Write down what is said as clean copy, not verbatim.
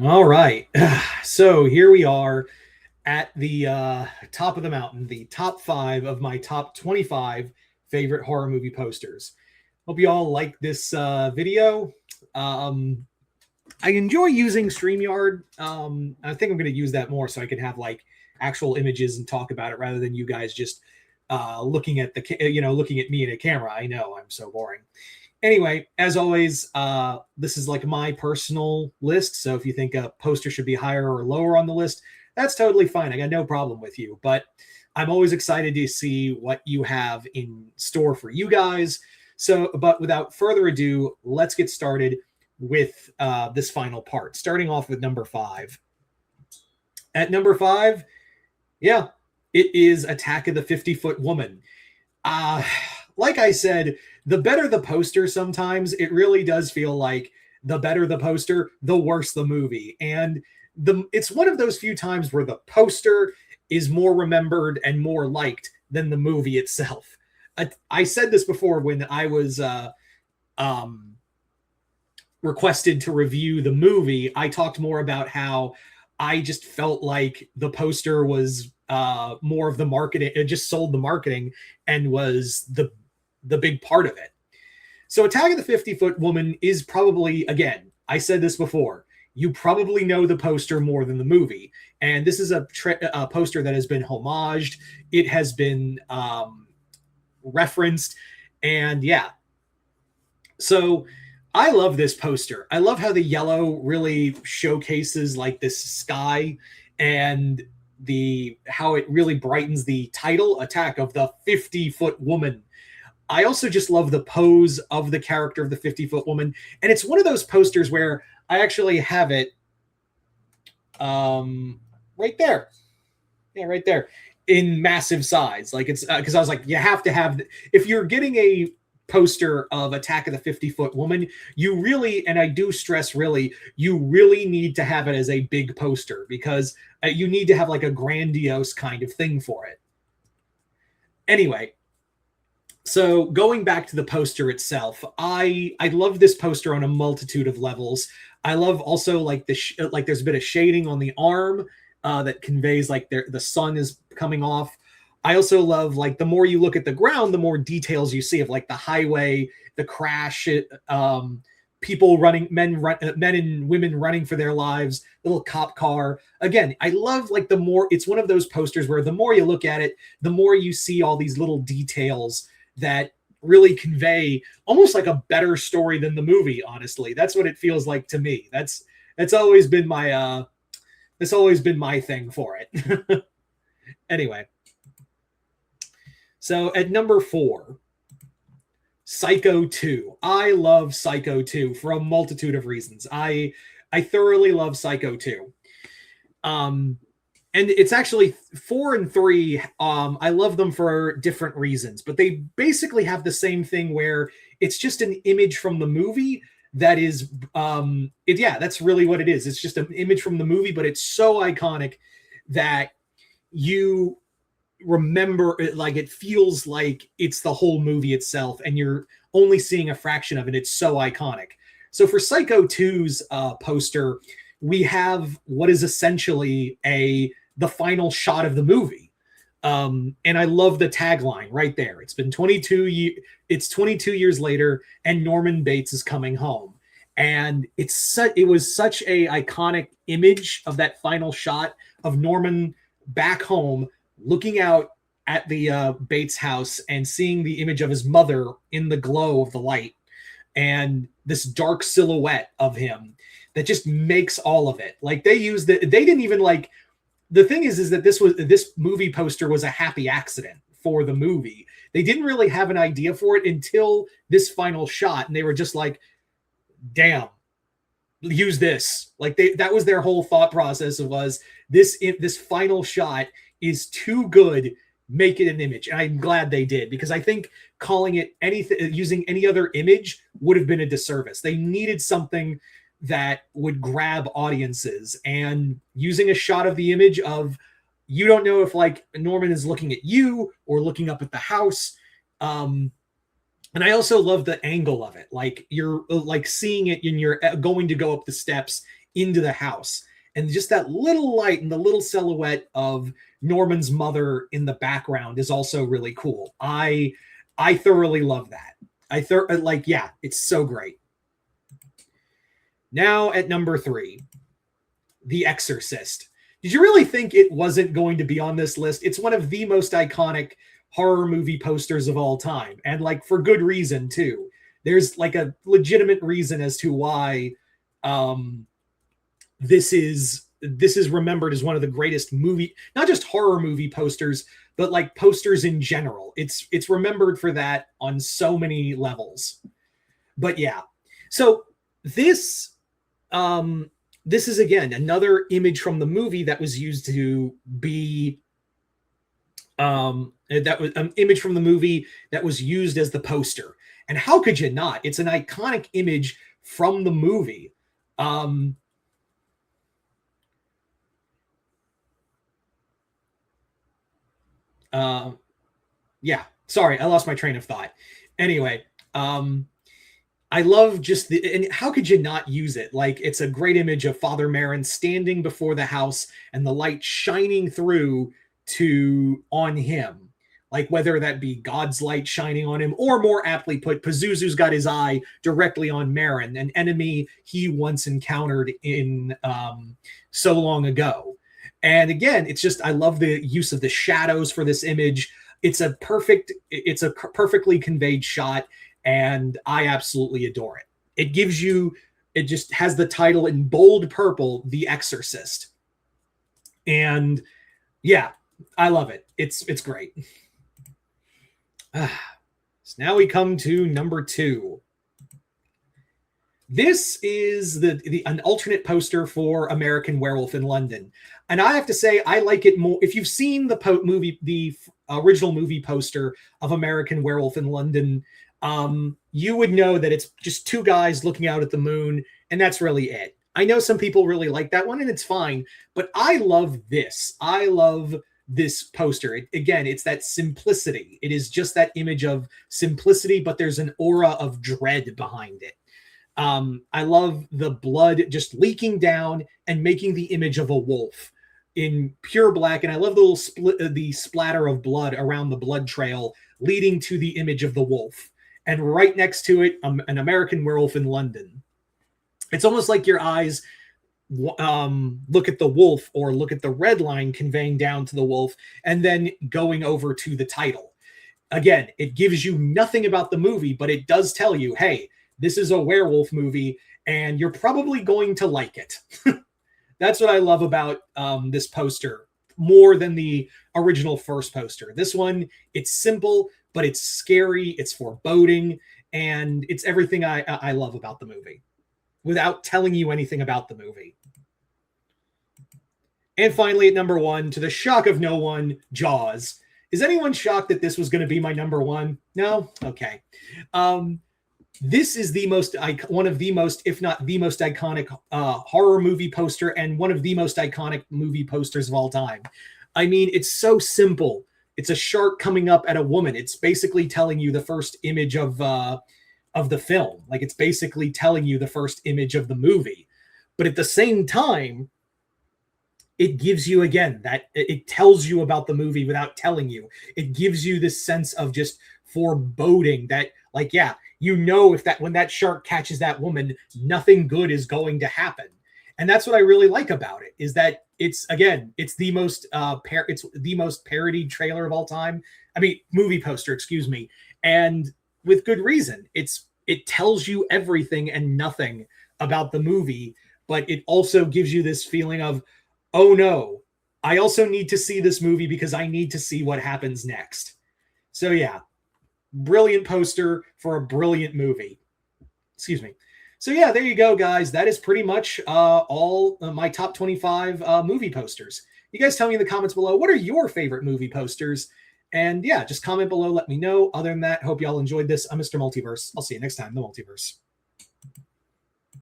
All right. So here we are at the top of the mountain, the top five of my top 25 favorite horror movie posters. Hope you all like this video. Um, I enjoy using StreamYard. I think I'm going to use that more so I can have like actual images and talk about it rather than you guys just looking at looking at me in a camera. I know I'm so boring. Anyway, as always, this is like my personal list. So if you think a poster should be higher or lower on the list, that's totally fine. I got no problem with you. But I'm always excited to see what you have in store for you guys. So, but without further ado, let's get started with this final part. Starting off with number five. At number five, yeah, it is Attack of the 50-Foot Woman. Uh, like I said, the better the poster, sometimes it really does feel like the better the poster, the worse the movie. And it's one of those few times where the poster is more remembered and more liked than the movie itself. I said this before when I was um, requested to review the movie. I talked more about how I just felt like the poster was more of the marketing. It just sold the marketing and was the big part of it. So Attack of the 50-Foot Woman is probably, again, I said this before, you probably know the poster more than the movie. And this is a poster that has been homaged. It has been referenced. And yeah, so I love this poster. I love how the yellow really showcases like this sky and the how it really brightens the title, Attack of the 50-Foot Woman. I also just love the pose of the character of the 50-Foot Woman. And it's one of those posters where I actually have it right there. Yeah, right there in massive size. Like it's because I was like, you have to have, if you're getting a poster of Attack of the 50-Foot Woman, you really, and I do stress really, you really need to have it as a big poster because you need to have like a grandiose kind of thing for it. Anyway, so going back to the poster itself, I love this poster on a multitude of levels. I love also like like there's a bit of shading on the arm that conveys like the sun is coming off. I also love like the more you look at the ground, the more details you see of like the highway, the crash, people running, men and women running for their lives, little cop car. Again, I love like the more it's one of those posters where the more you look at it, the more you see all these little details that really convey almost like a better story than the movie. Honestly, that's what it feels like to me. That's always been my that's always been my thing for it. Anyway, so at number four, Psycho 2. I love Psycho 2 for a multitude of reasons. I thoroughly love Psycho 2. Um, and it's actually four and three. I love them for different reasons, but they basically have the same thing where it's just an image from the movie that is, yeah, that's really what it is. It's just an image from the movie, but it's so iconic that you remember it, like it feels like it's the whole movie itself, and you're only seeing a fraction of it. It's so iconic. So for Psycho 2's poster, we have what is essentially the final shot of the movie. And I love the tagline right there. It's been 22 years later, and Norman Bates is coming home. And it was such a iconic image of that final shot of Norman back home, looking out at the Bates house and seeing the image of his mother in the glow of the light, and this dark silhouette of him that just makes all of it. Like they didn't even like, the thing is that this movie poster was a happy accident for the movie. They didn't really have an idea for it until this final shot, and they were just like, damn, use this. Like that was their whole thought process. Was this final shot is too good, make it an image. And I'm glad they did, because I think calling it anything, using any other image, would have been a disservice. They needed something that would grab audiences, and using a shot of the image of, you don't know if like Norman is looking at you or looking up at the house. And I also love the angle of it. Like you're like seeing it and you're going to go up the steps into the house. And just that little light and the little silhouette of Norman's mother in the background is also really cool. I thoroughly love that. Yeah, it's so great. Now at number 3, The Exorcist. Did you really think it wasn't going to be on this list? It's one of the most iconic horror movie posters of all time, and like for good reason too. There's like a legitimate reason as to why this is remembered as one of the greatest movie, not just horror movie posters, but like posters in general. It's remembered for that on so many levels. But yeah, so this is again another image from the movie that was used to be that was an image from the movie that was used as the poster. And how could you not? It's an iconic image from the movie. Yeah, sorry, I lost my train of thought. Anyway, I love just and how could you not use it? Like, it's a great image of Father Merrin standing before the house and the light shining through on him. Like, whether that be God's light shining on him, or more aptly put, Pazuzu's got his eye directly on Merrin, an enemy he once encountered in so long ago. And again, it's just, I love the use of the shadows for this image. It's a perfectly conveyed shot, and I absolutely adore it. It just has the title in bold purple, The Exorcist. And yeah, I love it. It's great. So now we come to number 2. This is an alternate poster for American Werewolf in London. And I have to say, I like it more. If you've seen the original movie poster of American Werewolf in London, you would know that it's just 2 guys looking out at the moon, and that's really it. I know some people really like that one, and it's fine, but I love this. I love this poster. Again, it's that simplicity. It is just that image of simplicity, but there's an aura of dread behind it. I love the blood just leaking down and making the image of a wolf in pure black. And I love the splatter of blood around the blood trail leading to the image of the wolf. And right next to it, an American Werewolf in London. It's almost like your eyes look at the wolf or look at the red line conveying down to the wolf and then going over to the title. Again, it gives you nothing about the movie, but it does tell you, hey, this is a werewolf movie and you're probably going to like it. That's what I love about this poster more than the original first poster. This one, it's simple, but it's scary, it's foreboding, and it's everything I love about the movie without telling you anything about the movie. And finally, at number 1, to the shock of no one, Jaws. Is anyone shocked that this was going to be my number 1? No? Okay. This is one of the most, if not the most iconic horror movie poster, and one of the most iconic movie posters of all time. I mean, it's so simple. It's a shark coming up at a woman. It's basically telling you the first image of the film. Like, it's basically telling you the first image of the movie. But at the same time, it gives you, again, that it tells you about the movie without telling you. It gives you this sense of just foreboding that, like, yeah, you know, when that shark catches that woman, nothing good is going to happen. And that's what I really like about it, is that it's the most parodied trailer of all time. I mean, movie poster, excuse me. And with good reason. It tells you everything and nothing about the movie, but it also gives you this feeling of, oh no, I also need to see this movie because I need to see what happens next. So yeah, brilliant poster for a brilliant movie. Excuse me. So yeah, there you go, guys. That is pretty much all my top 25 movie posters. You guys tell me in the comments below, what are your favorite movie posters? And yeah, just comment below, let me know. Other than that, hope y'all enjoyed this. I'm Mr. Multiverse. I'll see you next time in the Multiverse.